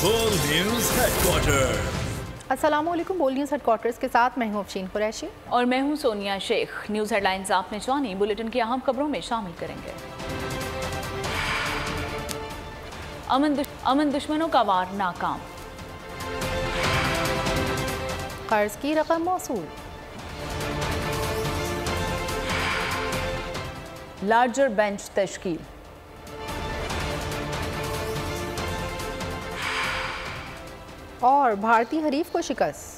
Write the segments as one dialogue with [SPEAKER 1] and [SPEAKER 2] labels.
[SPEAKER 1] बोल news headquarter.
[SPEAKER 2] अस्सलामुअलैकुम। बोल न्यूज़ हेडक्वार्टर्स के साथ मैं हूं अफशीन कुरैशी
[SPEAKER 3] और मैं हूं सोनिया शेख। न्यूज़ हेडलाइंस आपने जानी, बुलेटिन की अहम खबरों में शामिल करेंगे। अमन दुश्मनों का वार नाकाम,
[SPEAKER 2] कर्ज की रकम मौसूल,
[SPEAKER 3] लार्जर बेंच तश्कील,
[SPEAKER 2] और भारतीय हरीफ को शिकस्त।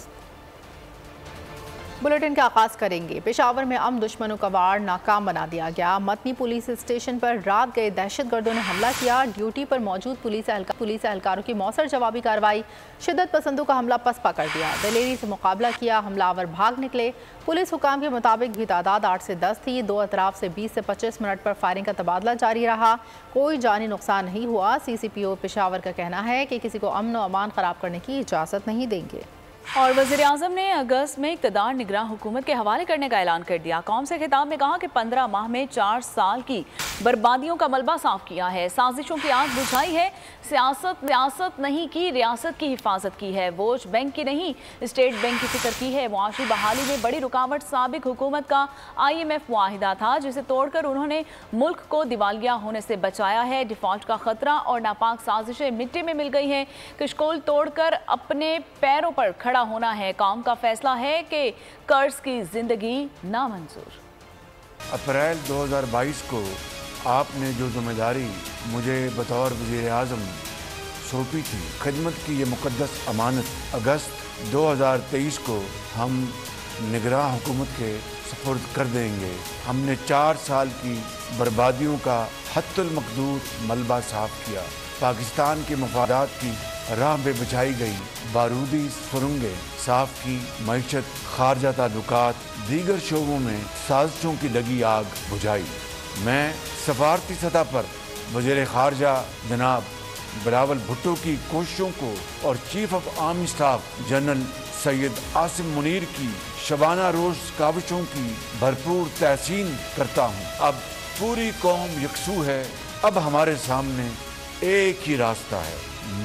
[SPEAKER 2] बुलेटिन का आगाज करेंगे। पेशावर में अमन दुश्मनों का वार नाकाम बना दिया गया। मतनी पुलिस स्टेशन पर रात गए दहशतगर्दों ने हमला किया। ड्यूटी पर मौजूद पुलिस एहलकारों की मौसर जवाबी कार्रवाई। शिद्दत पसंदों का हमला पसपा कर दिया। दलेरी से मुकाबला किया, हमलावर भाग निकले। पुलिस हुकाम के मुताबिक भी तादाद 8 से 10 थी। दो अतराफ से 20 से 25 मिनट पर फायरिंग का तबादला जारी रहा। कोई जानी नुकसान नहीं हुआ। CCPO पेशावर का कहना है कि किसी को अमन व अमान खराब करने की इजाज़त नहीं देंगे।
[SPEAKER 3] और वज़ीर-ए-आज़म ने अगस्त में इक़्तिदार निगरान हुकूमत के हवाले करने का ऐलान कर दिया। कौम से खिताब में कहा कि 15 माह में 4 साल की बर्बादियों का मलबा साफ किया है, साजिशों की आग बुझाई है। सियासत नहीं की, रियासत की हिफाजत की है। वोट बैंक की नहीं, स्टेट बैंक की फिक्र की है। मुआशी बहाली में बड़ी रुकावट साबिक हुकूमत का IMF मुआहिदा था, जिसे तोड़कर उन्होंने मुल्क को दिवालिया होने से बचाया है। डिफॉल्ट का खतरा और नापाक साजिशें मिट्टी में मिल गई हैं। कशकोल तोड़कर अपने पैरों पर खड़ा होना है। कौम का फैसला है कि कर्ज की जिंदगी नामंजूर।
[SPEAKER 4] अप्रैल 2022 को आपने जो जिम्मेदारी मुझे बतौर वज़ीर-ए-आज़म सौंपी थी, खिदमत की ये मुक़द्दस अमानत अगस्त 2023 को हम निगरान हुकूमत के सुपुर्द कर देंगे। हमने 4 साल की बर्बादियों का हत्तुल मकदूर मलबा साफ किया। पाकिस्तान के मफादात की राह पे बिछाई गई बारूदी सुरंगें साफ की। मईशत, खारजा ताल्लुकात, दीगर शोबों में साजिशों की लगी आग बुझाई। मैं सफारती सतह पर वज़ीर खारजा जनाब बिलावल भुट्टो की कोशिशों को और chief of army staff general Syed Asim Munir की शबाना रोज काविशों की भरपूर तहसीन करता हूँ। अब पूरी कौम यकसू है। अब हमारे सामने एक ही रास्ता है,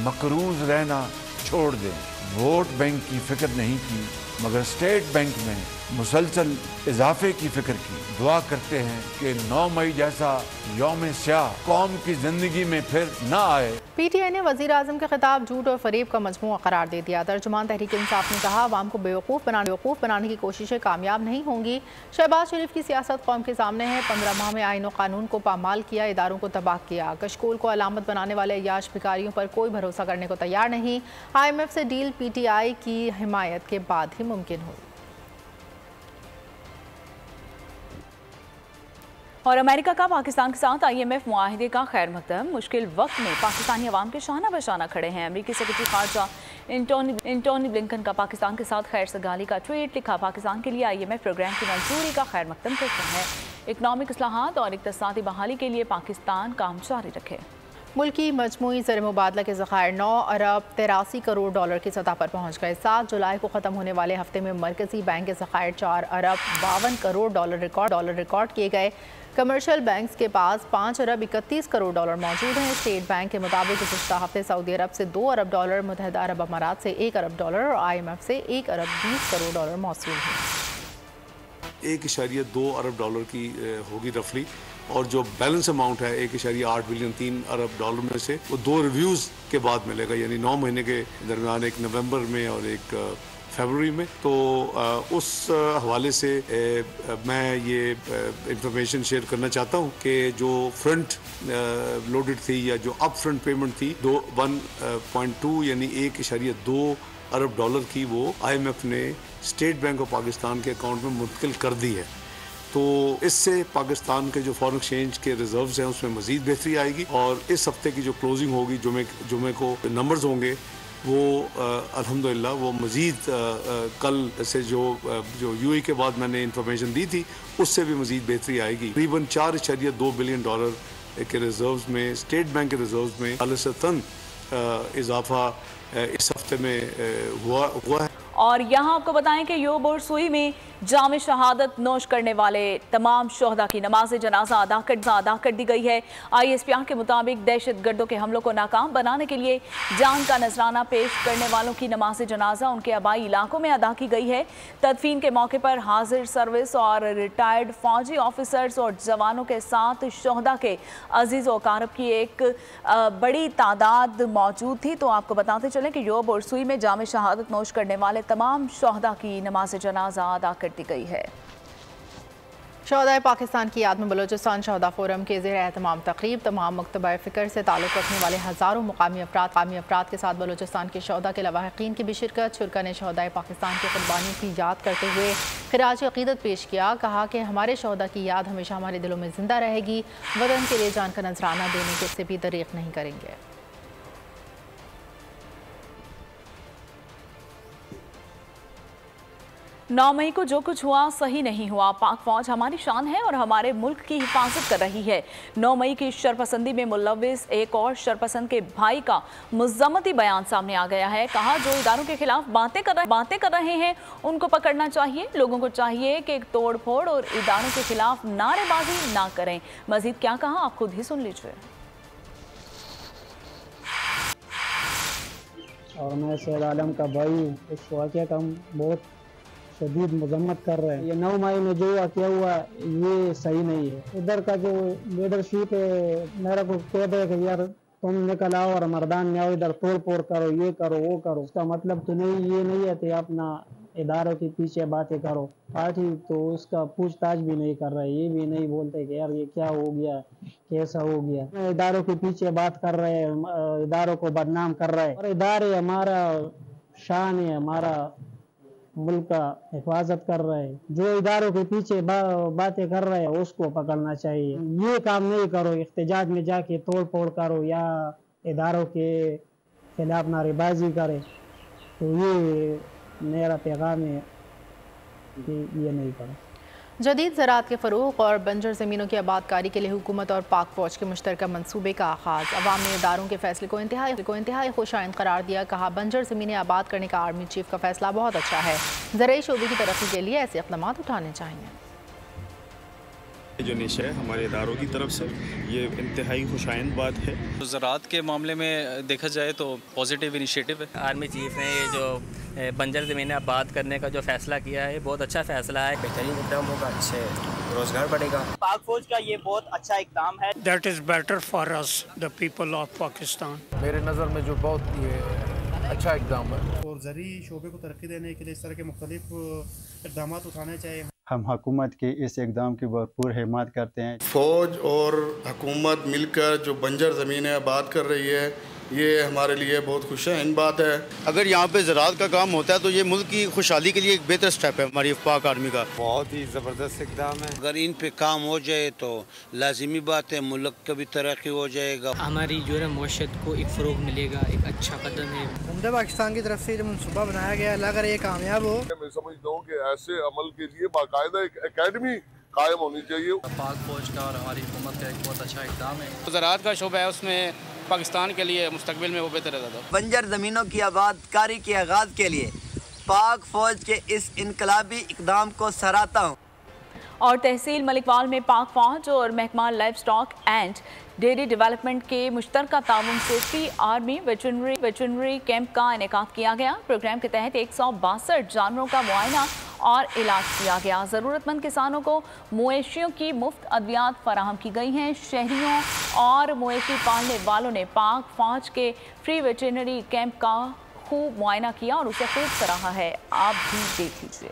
[SPEAKER 4] मकरूज रहना छोड़ दें। वोट बैंक की फिक्र नहीं की, मगर स्टेट बैंक में मुसलसल इजाफे की फिक्र की। दुआ करते हैं कि 9 मई जैसा यौम स्याह कौम की जिंदगी में फिर न आए।
[SPEAKER 2] PTI ने वज़ीर आज़म के खिताब झूठ और फरेब का मजमूआ करार दे दिया। तर्जुमान तहरीक इंसाफ ने कहा, अवाम को बेवकूफ़ बनाने की कोशिशें कामयाब नहीं होंगी। शहबाज शरीफ की सियासत कौम के सामने है। 15 माह में आईन और कानून को पामाल किया, इदारों को तबाह किया। कशकोल को अलामत बनाने वाले अय्याश भिखारियों पर कोई भरोसा करने को तैयार नहीं। IMF से डील PTI की हिमायत के बाद ही मुमकिन हुई।
[SPEAKER 3] और अमेरिका का पाकिस्तान के साथ IMF मुआहिदे का खैर मकदम। मुश्किल वक्त में पाकिस्तानी अवाम के शाना बशाना खड़े हैं। अमेरिकी सेक्रेटरी खारजा एंटोनी ब्लिंकन का पाकिस्तान के साथ खैर सगाली का ट्वीट लिखा। पाकिस्तान के लिए IMF प्रोग्राम की मंजूरी का खैर मकदम करते हैं। इकनॉमिक इस्लाहात और इक़्तिसादी बहाली के लिए पाकिस्तान काम जारी रखे।
[SPEAKER 2] मुल्की मजमूई ज़र मुबादला के ज़खायर 9 अरब 83 करोड़ डॉलर की सतह पर पहुँच गए। 7 जुलाई को ख़त्म होने वाले हफ्ते में मरकज़ी बैंक के ज़खायर 4 अरब 52 करोड़ डॉलर रिकॉर्ड किए गए। कमर्शियल बैंक्स के पास 5 अरब 31 करोड़ डॉलर मौजूद हैं। स्टेट बैंक के मुताबिक गुज़श्ता हफ्ते सऊदी अरब से 2 अरब डॉलर, मुत्तहिदा अरब अमारात से 1 अरब डॉलर और IMF से 1 अरब 20 करोड़ डॉलर मौसूल हैं।
[SPEAKER 5] 1.2 अरब डॉलर की होगी रफली, और जो बैलेंस अमाउंट है 1.8 बिलियन 3 अरब डॉलर में से वो 2 रिव्यूज़ के बाद मिलेगा, यानी 9 महीने के दरमियान, एक नवंबर में और एक फरवरी में। तो उस हवाले से मैं ये इंफॉर्मेशन शेयर करना चाहता हूँ कि जो फ्रंट लोडेड थी या जो अप फ्रंट पेमेंट थी 1.2 यानी 1.2 अरब डॉलर की, वो IMF ने स्टेट बैंक ऑफ पाकिस्तान के अकाउंट में मुंतकिल कर दी है। तो इससे पाकिस्तान के जो फॉरेन एक्सचेंज के रिजर्व्स हैं उसमें मज़ीद बेहतरी आएगी। और इस हफ्ते की जो क्लोजिंग होगी, जुमे को नंबर्स होंगे, वो अल्हम्दुलिल्लाह वो मज़ीद कल से जो UAE के बाद मैंने इंफॉर्मेशन दी थी उससे भी मज़ीद बेहतरी आएगी। तकरीबन 4.2 बिलियन डॉलर के रिजर्व्स में, स्टेट बैंक के रिजर्व्स में खालिसतन इजाफा इस हफ्ते में हुआ है।
[SPEAKER 3] और यहाँ आपको बताएं कि योब और सुई में जाम शहादत नोश करने वाले तमाम शोहदा की नमाज जनाजा अदा कर दी गई है। ISPR के मुताबिक दहशतगर्दों के हमलों को नाकाम बनाने के लिए जान का नजराना पेश करने वालों की नमाज जनाजा उनके आबाई इलाकों में अदा की गई है। तदफीन के मौके पर हाजिर सर्विस और रिटायर्ड फौजी ऑफिसर्स और जवानों के साथ शोहदा के अजीज़ व अकारब की एक बड़ी तादाद मौजूद थी। तो आपको बताते चलें कि योब और सुई में जाम शहादत नोश करने वाले तमाम शोहदा की नमाज जनाजा अदा कर दी गई है।
[SPEAKER 2] शोहदाए पाकिस्तान की याद में बलोचिस्तान शोहदा फोरम के ज़ेर एहतमाम तकरीब तमाम मकतबा फ़िक्र से ताल्लुक़ रखने वाले हज़ारों मुकामी अफराद के साथ बलोचिस्तान के शोहदा के लवाहिकीन की भी शिरकत। शुरका ने शोहदाए पाकिस्तान की कुर्बानियों की याद करते हुए खिराज अक़ीदत पेश किया। कहा कि हमारे शोहदा की याद हमेशा हमारे दिलों में ज़िंदा रहेगी। वतन के लिए जान का नजराना देने के से भी दरीग़ नहीं करेंगे।
[SPEAKER 3] 9 मई को जो कुछ हुआ सही नहीं हुआ। पाक फौज हमारी शान है और हमारे मुल्क की हिफाजत कर रही है। 9 मई की शरपसंदी में मुलविस एक और शरपसंद के भाई का मुज़म्मती बयान सामने आ गया है। कहा जो इदारों के खिलाफ बातें कर रहे हैं उनको पकड़ना चाहिए। लोगों को चाहिए कि तोड़ फोड़ और इदारों के खिलाफ नारेबाजी ना करें। मजीद क्या कहा आप खुद ही सुन लीजिए।
[SPEAKER 6] और मैं सैयद आलम का भाई इस वाक़े का बहुत शदीद मजम्मत कर रहे हैं। ये 9 मई में जो वाक़या हुआ ये सही नहीं है। इधर का जो लीडरशिप है मेरा को कह दे कि यार तुम निकल आओ और मर्दान में आओ, इधर तोड़ फोड़ करो, ये करो वो करो। उसका मतलब तो नहीं ये नहीं है कि अपना इदारों के पीछे बातें करो। पार्टी तो उसका पूछताछ भी नहीं कर रहा है। ये भी नहीं बोलते कि यार ये क्या हो गया, कैसा हो गया। इदारों के पीछे बात कर रहे हैं, इदारों को बदनाम कर रहे हैं। और इदारे हमारा शान है, हमारा मुल्क का हिफाजत कर रहे हैं। जो इदारों के पीछे बातें कर रहे हैं उसको पकड़ना चाहिए। ये काम नहीं करो, इख्तिजाज में जाके तोड़ फोड़ करो या इदारों के खिलाफ नारेबाजी करे। तो ये मेरा पैगाम है कि ये नहीं करो।
[SPEAKER 2] जदीद ज़राअत के फ़रोग़ और बंजर ज़मीनों की आबादकारी के लिए हुकूमत और पाक फ़ौज के मुश्तरका मनसूबे का आगाज़। अवाम ने इदारों के फ़ैसले को इंतहाई खुशाइंद करार दिया। कहा बंजर ज़मीनें आबाद करने का आर्मी चीफ का फ़ैसला बहुत अच्छा है। ज़राई शोबे की तरक्की के लिए ऐसे इक़दाम उठाने चाहिए।
[SPEAKER 7] जो निशा है हमारे इदारों की तरफ से ये इंतहाई खुशाइंद बात है।
[SPEAKER 8] तो ज़राअत के मामले में देखा जाए तो पॉजिटिव इनिशिएटिव है।
[SPEAKER 9] आर्मी चीफ ने ये जो बंजर ज़मीनें आबाद करने का जो फैसला किया है बहुत अच्छा फैसला है।
[SPEAKER 10] बेहतरीन इक़दाम होगा, अच्छे रोजगार बढ़ेगा।
[SPEAKER 11] पाक फौज का ये बहुत अच्छा इक़दाम है।
[SPEAKER 12] That is better for us the people of Pakistan.
[SPEAKER 13] मेरे नज़र में जो बहुत ये अच्छा इक़दाम है।
[SPEAKER 14] और ज़री शोबे को तरक्की देने के लिए इस तरह के मुख्तलिफ इक़दाम उठाने चाहिए।
[SPEAKER 15] हम हुकूमत के इस इक़दाम की भरपूर हिमायत करते हैं।
[SPEAKER 16] फ़ौज और हुकूमत मिलकर जो बंजर ज़मीनें आबाद कर रही है ये हमारे लिए बहुत खुशहाल बात है।
[SPEAKER 17] अगर यहाँ पे ज़राअत का काम होता है तो ये मुल्क की खुशहाली के लिए एक बेहतर स्टेप है हमारी पाक आर्मी का।
[SPEAKER 18] बहुत ही ज़बरदस्त इक़दाम है।
[SPEAKER 19] अगर इन पे काम हो जाए तो लाजिमी बात है मुल्क का भी तरक्की हो जाएगा।
[SPEAKER 20] हमारी जो है मौशत को एक फ़रोग़ मिलेगा, एक अच्छा कदम है।
[SPEAKER 21] हमदा पाकिस्तान की तरफ से जो मनसूबा बनाया गया है अगर ये कामयाब हो,
[SPEAKER 22] मैं समझता हूँ कि ऐसे अमल के लिए बाकायदा एक अकेडमी कायम होनी चाहिए।
[SPEAKER 23] पाक फौज का और हमारी हुकूमत का एक बहुत अच्छा इक़दाम है।
[SPEAKER 24] ज़राअत का शोबा है उसमें पाकिस्तान के लिए मुस्तकबिल में वो बेहतर है।
[SPEAKER 25] बंजर ज़मीनों की आबादकारी के आगाज़ के लिए पाक फौज के इस इनकलाबी इक़दाम को सराहता हूँ।
[SPEAKER 3] और तहसील मलिकवाल में पाक फौज और महकमा live stock and dairy development के मुश्तरका ताउन से फ्री आर्मी वेटरनरी कैंप का इनेकाद किया गया। प्रोग्राम के तहत 162 जानवरों का मुआयना और इलाज किया गया। ज़रूरतमंद किसानों को मवेशियों की मुफ्त अद्वियात फराहम की गई हैं। शहरियों और मवेशी पालने वालों ने पाक फौज के फ्री वेटरनरी कैंप का खूब मुआयना किया और उसे खूब सराहा है। आप भी देख लीजिए।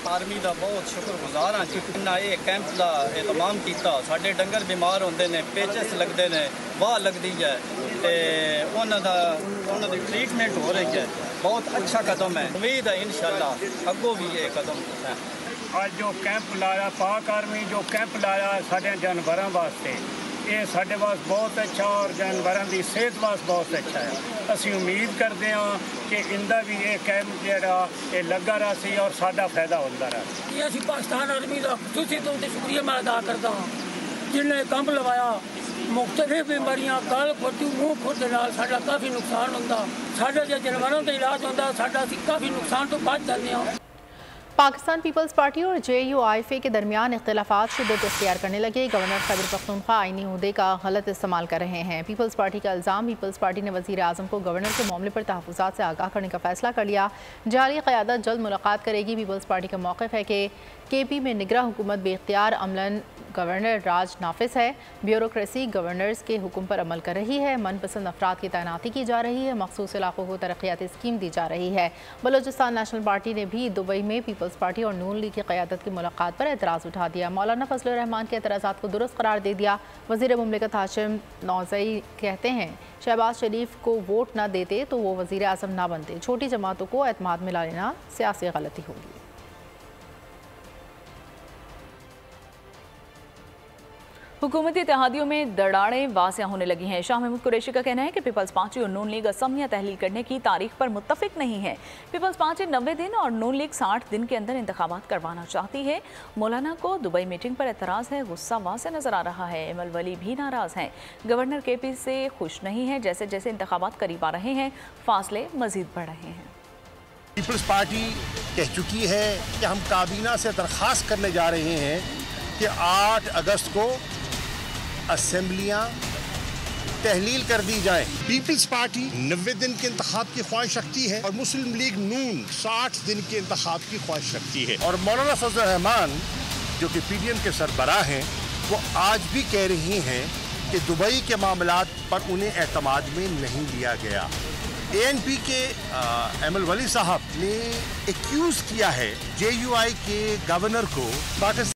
[SPEAKER 26] आर्मी का बहुत शुक्रगुजार हाँ जिन्हें ये कैंप का एहतमाम किया। साढ़े डंगर बीमार होंगे ने, पेचस लगते हैं, वाह लगती है तो उन्होंने ट्रीटमेंट हो रही है। बहुत अच्छा कदम है। उम्मीद है इंशाल्लाह अगों भी ये कदम है।
[SPEAKER 12] आज जो कैंप लाया पाक आर्मी जो कैंप लाया साढ़े जानवरों वास्ते ये साढ़े वास्ते बहुत अच्छा और जानवरों की सेहत वास्ते बहुत अच्छा है। असी उम्मीद करते हैं कि इनका भी ये कैंप जो लगा रहा सी और साडा फायदा होता रहा।
[SPEAKER 27] असी पाकिस्तान आर्मी का खुशी तौर पर शुक्रिया मैं अदा करता हाँ जिन्हें कैंप लवाया
[SPEAKER 1] मुख्तलिफ बीमारियां गल फुर्ती मूँह फुट के नाल साडा काफ़ी नुकसान होंदा। साडा जो जानवरों का इलाज होंदा साडा असीं काफ़ी नुकसान तो बच जाते हैं।
[SPEAKER 2] पाकिस्तान पीपल्स पार्टी और JUIF के दरमियान इख्तिलाफात शिद्दत इख्तियार करने लगे। गवर्नर खैबर पख्तूनख्वा आईनी ओहदे का गलत इस्तेमाल कर रहे हैं। पीपल्स पार्टी का इल्ज़ाम, पीपल्स पार्टी ने वज़ीर आज़म को गवर्नर के मामले पर तहफ़्फ़ुज़ात से आगाह करने का फैसला कर लिया। जारी क़यादत जल्द मुलाकात करेगी। पीपल्स पार्टी का मौक़िफ़ है कि KP में निगरान हुकूमत बेख्तियार अमलन गवर्नर राज नाफिस है। ब्यूरोक्रेसी गवर्नर्स के हुक्म पर अमल कर रही है। मनपसंद अफराद की तैनाती की जा रही है। मखसूस इलाकों को तरक्याती स्कीम दी जा रही है। बलोचिस्तान नेशनल पार्टी ने भी दुबई में पीपल्स पार्टी और नून लीग की क़यादत की मुलाकात पर एतराज़ उठा दिया। मौलाना फजलुर रहमान के एतराज़ात को दुरुस्त करार दे दिया। वज़ीर मुमलिकत हाशिम नौज़ई कहते हैं शहबाज शरीफ को वोट न देते तो वो वज़ीर आज़म न बनते। छोटी जमातों को एतमाद में ला लेना सियासी गलती होगी।
[SPEAKER 3] हुकूमती इत्तेहादियों में दरारें वासिया होने लगी हैं। शाह महमूद कुरैशी का कहना है कि पीपल्स पार्टी और नून लीग असम्बलियाँ तहलील करने की तारीख पर मुत्तफिक नहीं है। पीपल्स पार्टी 90 दिन और नून लीग 60 दिन के अंदर इंतखाबात करवाना चाहती है। मौलाना को दुबई मीटिंग पर एतराज़ है। गुस्सा वासे नजर आ रहा है। इमल वली भी नाराज़ हैं। गवर्नर KP से खुश नहीं है। जैसे जैसे इंतखाबात करीब आ रहे हैं फासले मजीद बढ़ रहे हैं।
[SPEAKER 4] पीपल्स पार्टी कह चुकी है कि हम काबीना से दरख्वास्त करने जा रहे हैं कि 8 अगस्त को असेंबलियां तहलील कर दी जाए। पीपल्स पार्टी 90 दिन के इंतखाब की ख्वाहिश रखती है और मुस्लिम लीग नून 60 दिन के इंतखाब की ख्वाहिश रखती है। और मौलाना फजलुर रहमान जो कि PDM के सरबराह हैं वो आज भी कह रही हैं कि दुबई के मामलात पर उन्हें एतमाद में नहीं लिया गया। ANP के इमल वली साहब ने एक्यूज किया है JUI के गवर्नर को पाकिस्तान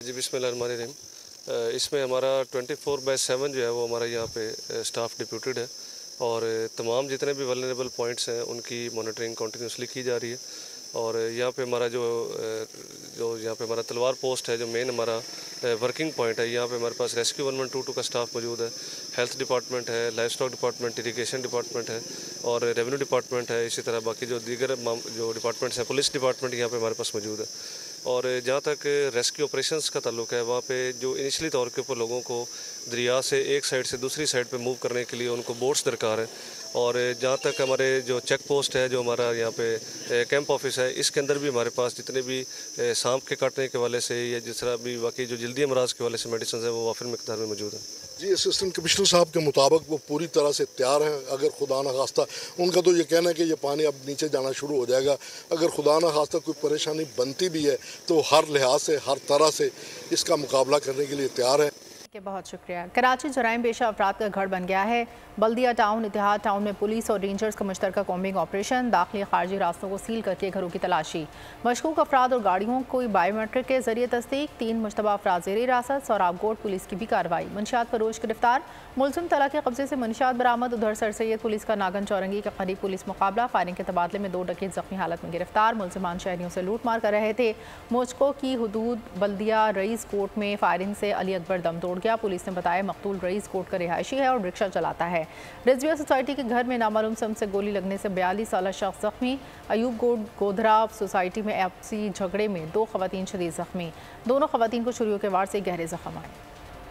[SPEAKER 5] जी बिस्मिल्लाहिर्रहमानिर्रहीम। इसमें हमारा 24/7 जो है वो हमारा यहाँ पे स्टाफ डिप्यूटेड है और तमाम जितने भी वल्नरेबल पॉइंट्स हैं उनकी मॉनिटरिंग कंटिन्यूसली की जा रही है। और यहाँ पे हमारा जो यहाँ पे हमारा तलवार पोस्ट है जो मेन हमारा वर्किंग पॉइंट है, यहाँ पे हमारे पास रेस्क्यू 1122 का स्टाफ मौजूद है, हेल्थ डिपार्टमेंट है, life stock department, irrigation department है और रेवेन्यू डिपार्टमेंट है। इसी तरह बाकी जो दीगर जो डिपार्टमेंट्स हैं, पुलिस डिपार्टमेंट यहाँ पे हमारे पास मौजूद है। और जहाँ तक रेस्क्यू ऑपरेशंस का ताल्लुक है, वहाँ पे जो इनिशियली तौर के ऊपर लोगों को दरिया से एक साइड से दूसरी साइड पे मूव करने के लिए उनको बोट्स दरकार है। और जहाँ तक हमारे जो चेक पोस्ट है, जो हमारा यहाँ पे कैंप ऑफिस है, इसके अंदर भी हमारे पास जितने भी सांप के काटने के वाले से या जिस तरह भी बाकी जो जल्दी अमराज के वाले से मेडिसिन है वो वाफिर मिकदार में मौजूद है।
[SPEAKER 22] जी, असिस्टेंट कमिश्नर साहब के मुताबिक वो पूरी तरह से तैयार हैं। अगर खुदा न खास्ता, उनका तो ये कहना है कि ये पानी अब नीचे जाना शुरू हो जाएगा, अगर खुदा न खास्ता कोई परेशानी बनती भी है तो हर लिहाज से, हर तरह से इसका मुकाबला करने के लिए तैयार है।
[SPEAKER 2] बहुत शुक्रिया। कराची जराइम पेशा अफराद का घर बन गया है। बल्दिया टाउन, इतिहाद टाउन में पुलिस और रेंजर्स का मुश्तरका कॉम्बिंग ऑपरेशन, दाखिली खारजी रास्तों को सील करके घरों की तलाशी, मशकूक अफराद और गाड़ियों को बायोमेट्रिक के जरिए तस्दीक, 3 मुश्तबा अफराद ज़ेर हिरासत, सोराबकोट पुलिस की भी कार्रवाई, मंशियात फरोश गिरफ्तार, मुलजिम तला के कब्जे से मंशियात बरामद। उधर सर सैयद पुलिस का नागन चौरंगी के करीब पुलिस मुकाबला, फायरिंग के तबादले में 2 डकैत जख्मी हालत में गिरफ्तार। मुलजिमान शहरियों से लूट मार कर रहे थे। मोचको की हुदूद बल्दिया रईस कोट में फायरिंग से अली अकबर दम तोड़ गया। पुलिस ने बताया मकतूल रईस कोट का रिहायशी है और रिक्शा चलाता है। रिजविया सोसाइटी के घर में नामालूम सम से गोली लगने से 42 साल शख्स जख्मी। अयूब गोधरा सोसाइटी में आपसी झगड़े में 2 खवातीन शदीद जख्मी। दोनों खवातीन को छुरियों के वार से गहरे जख्म आए।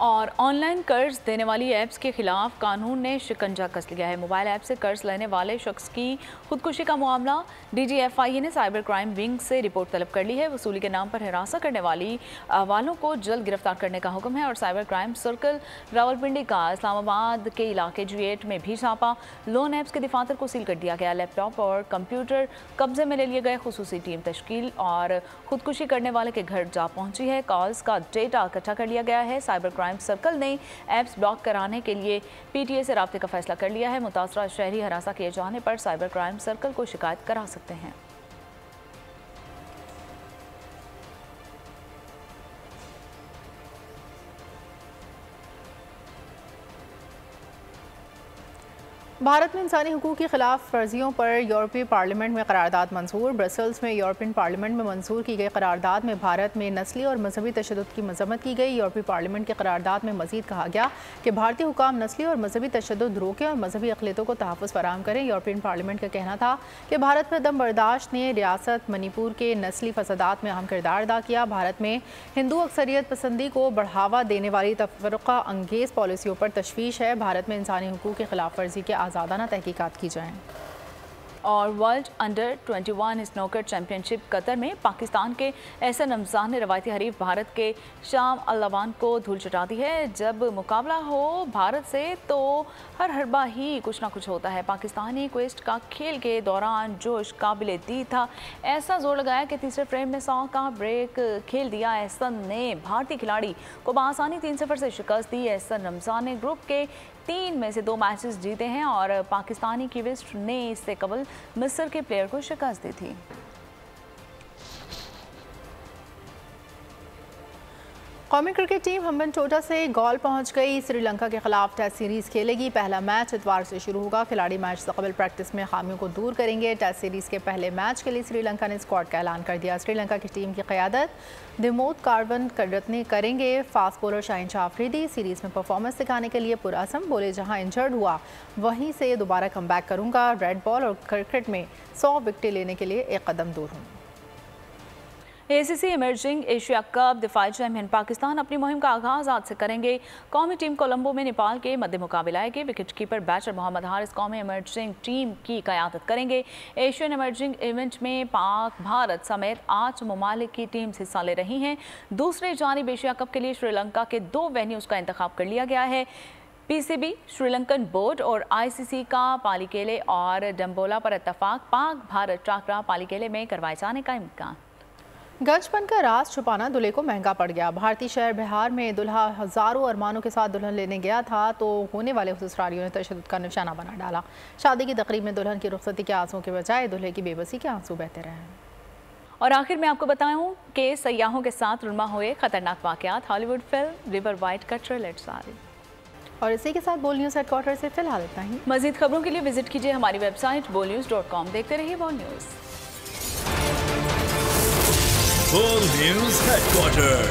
[SPEAKER 3] और ऑनलाइन कर्ज देने वाली ऐप्स के खिलाफ कानून ने शिकंजा कस लिया है। मोबाइल ऐप से कर्ज लेने वाले शख्स की खुदकुशी का मामला DGFIA ने साइबर क्राइम विंग से रिपोर्ट तलब कर ली है। वसूली के नाम पर हिरासत करने वाली वालों को जल्द गिरफ्तार करने का हुक्म है। और साइबर क्राइम सर्कल रावलपिंडी का इस्लामाबाद के इलाके G8 में भी छापा। लोन ऐप्स के दफातर को सील कर दिया गया। लैपटॉप और कंप्यूटर कब्जे में ले लिए गए। खुसूसी टीम तश्कील और खुदकुशी करने वाले के घर जा पहुंची है। कॉल्स का डेटा इकट्ठा कर लिया गया है। साइबर क्राइम सर्कल ने ऐप्स ब्लॉक कराने के लिए PTA से राब्ते का फैसला कर लिया है। मुतासरा शहरी हरासा किए जाने पर साइबर क्राइम सर्कल को शिकायत करा सकते हैं।
[SPEAKER 2] भारत में इंसानी हुकूक की खिलाफ वर्जियों पर यूरोपीय पार्लियामेंट में करारदाद मंजूर। ब्रसल्स में यूरोपियन पार्लियामेंट में मंजूर की गई करारदाद में भारत में नस्ली और मजहबी तशद्दुद की मजम्मत की गई। यूरोपीय पार्लियामेंट की करारदाद में मजीद कहा गया कि भारतीय हुकाम नस्ली और मजहबी तशद्दुद रोकें और मजहबी अक़लियतों को तहफ़्फ़ुज़ फराहम करें। यूरोपियन पार्लियामेंट का कहना था कि भारत में अदम बर्दाश्त ने रियासत मणिपुर के नस्ली फसादात में अहम किरदार अदा किया। भारत में हिंदू अक्सरियत पसंदी को बढ़ावा देने वाली तफर्रुक़ा अंगेज़ पॉलिसियों पर तशवीश है। भारत में इंसानी हुकूक की खिलाफ वर्जी के आज़ादाना तहकीकात की जाएं।
[SPEAKER 3] और world under 21 snooker championship Qatar में पाकिस्तान के एहसन रमज़ान ने रवायती हरीफ भारत के शाम अल्लावान को धूल चटा दी है। जब मुकाबला हो भारत से तो हर बार ही कुछ ना कुछ होता है। पाकिस्तानी क्वेस्ट का खेल के दौरान जोश काबिल दीद था। ऐसा जोर लगाया कि तीसरे फ्रेम में 100 का ब्रेक खेल दिया। एहसन ने भारतीय खिलाड़ी को बआसानी 3-0 से शिकस्त दी। एहसन रमज़ान ने ग्रुप के 3 में से 2 मैचेस जीते हैं और पाकिस्तानी क्वेस्ट ने इससे कबल मिस्र के प्लेयर को शिकस्त दी थी।
[SPEAKER 2] कौमी क्रिकेट टीम हम्बनटोटा से गोल पहुंच गई। श्रीलंका के खिलाफ टेस्ट सीरीज़ खेलेगी। पहला मैच इतवार से शुरू होगा। खिलाड़ी मैच से कबल प्रैक्टिस में खामियों को दूर करेंगे। टेस्ट सीरीज़ के पहले मैच के लिए श्रीलंका ने स्क्वाड का ऐलान कर दिया। श्रीलंका की टीम की क़यादत दिमोद कार्वन करतने करेंगे। Fast bowler Shaheen Shah Afridi series में परफॉर्मेंस दिखाने के लिए पुरअज़म, बोले जहां इंजर्ड हुआ वहीं से दोबारा कमबैक करूंगा। रेड बॉल और क्रिकेट में 100 विकेटें लेने के लिए एक कदम दूर हूँ।
[SPEAKER 3] ACC इमर्जिंग एशिया कप दिफाई चैंपियन पाकिस्तान अपनी मुहिम का आगाज आज से करेंगे। कौमी टीम कोलंबो में नेपाल के मध्य मुकाबला आएगी। Wicket keeper batter Mohammad Haris कौमी इमर्जिंग टीम की क़यादत करेंगे। एशियन इमर्जिंग इवेंट में पाक, भारत समेत 8 ममालिक की टीम्स हिस्सा ले रही हैं। दूसरे जानिब एशिया कप के लिए श्रीलंका के 2 वेन्यूज़ का इंतखाब कर लिया गया है। PCB, श्रीलंकन बोर्ड और ICC का पालीकेले और डम्बोला पर इत्तफाक। पाक भारत टाकरा पालीकेले में करवाए जाने का इम्कान।
[SPEAKER 2] गंजपन का राज छुपाना दूल्हे को महंगा पड़ गया। भारतीय शहर बिहार में दुल्हा हजारों अरमानों के साथ दुल्हन लेने गया था तो होने वाले ससुरालियों ने तशद्दुद का निशाना बना डाला। शादी की तकरीब में दुल्हन की रुखसती के आंसुओं के बजाय दूल्हे की बेबसी के आंसू बहते रहे।
[SPEAKER 3] और आखिर में आपको बताऊं कि सयाहों के साथ रुनमा हुए खतरनाक वाकयात। हॉलीवुड फिल्म रिवर वाइट का ट्रेलर जारी।
[SPEAKER 2] और इसी के साथ बोल न्यूज़ हेडक्वार्टर से फिलहाल इतना ही।
[SPEAKER 3] मजीद खबरों के लिए विजिट कीजिए हमारी वेबसाइट bolnews.com। देखते रहिए बोल न्यूज़।
[SPEAKER 6] बोल न्यूज़ हेडक्वार्टर।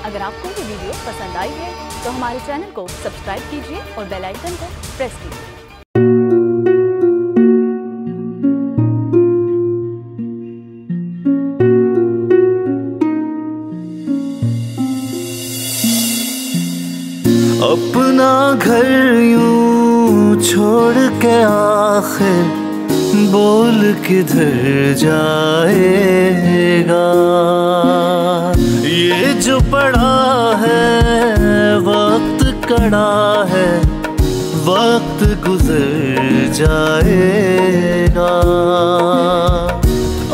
[SPEAKER 3] अगर आपको ये वीडियो पसंद आई है तो हमारे चैनल को सब्सक्राइब कीजिए और बेल आइकन को प्रेस कीजिए।
[SPEAKER 7] अपना घर यूं छोड़ के आखिर बोल किधर जाएगा। ये जो पड़ा है वक्त कड़ा है, वक्त गुजर जाएगा।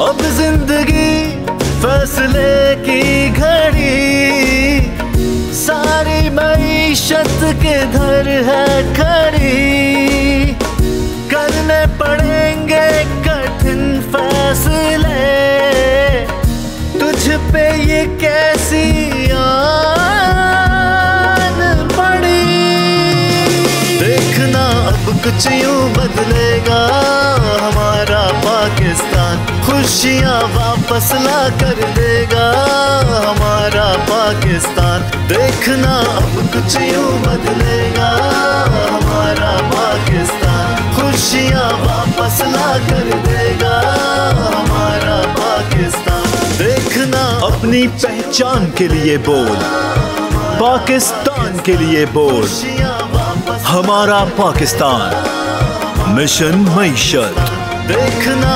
[SPEAKER 7] अब जिंदगी फैसले की घड़ी, सारी मईशत किधर है खड़ी। करने पड़ेंगे कठिन फैसले, तुझ पे ये कैसी आन पड़ी। देखना अब कुछ यूं बदलेगा हमारा पाकिस्तान, खुशियाँ वापस ला कर देगा हमारा पाकिस्तान। देखना अब कुछ यूं बदलेगा हमारा पाकिस्तान, खुशियाँ वापस ला कर देगा हमारा पाकिस्तान। देखना
[SPEAKER 6] अपनी पहचान के लिए बोल, पाकिस्तान के लिए बोल, हमारा पाकिस्तान, मिशन मईशत।
[SPEAKER 7] देखना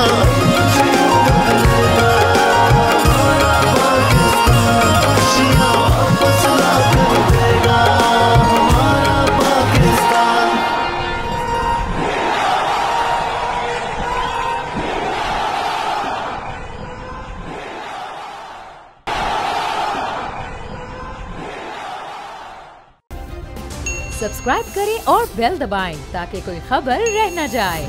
[SPEAKER 8] सब्सक्राइब करें और बेल दबाएं ताकि कोई खबर रह न जाए।